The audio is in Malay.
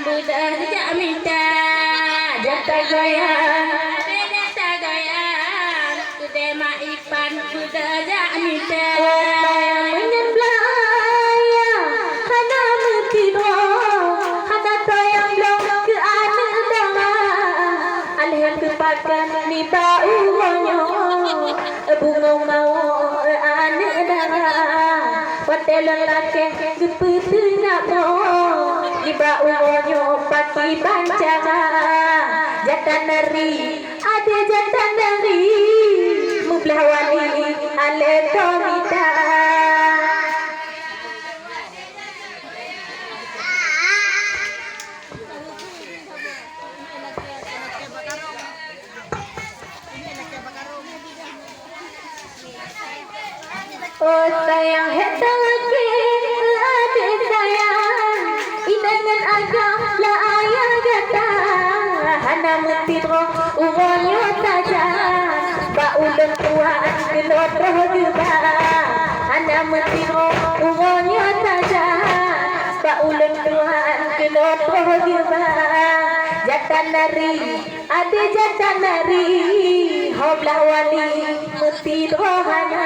Buddha minta jata gaya jata gaya kude maipan Buddha minta Menyan belaya hana mutiro hana toyang long ke ane dama alhem kepakan ni baunya bunga mau ane dama watelang lake geputu namo di baunya pati bancara jatanari ada jatanari mublawani ale tomita oh sayang hetang ke ade sayang inangan agam la ayah gata hana mutiro umonyo saja ba ulang tuan kelot roh juga hana mutiro umonyo saja ba ulang tuan kelot roh juga jatanari ade jatanari hoblah wali mutiro hana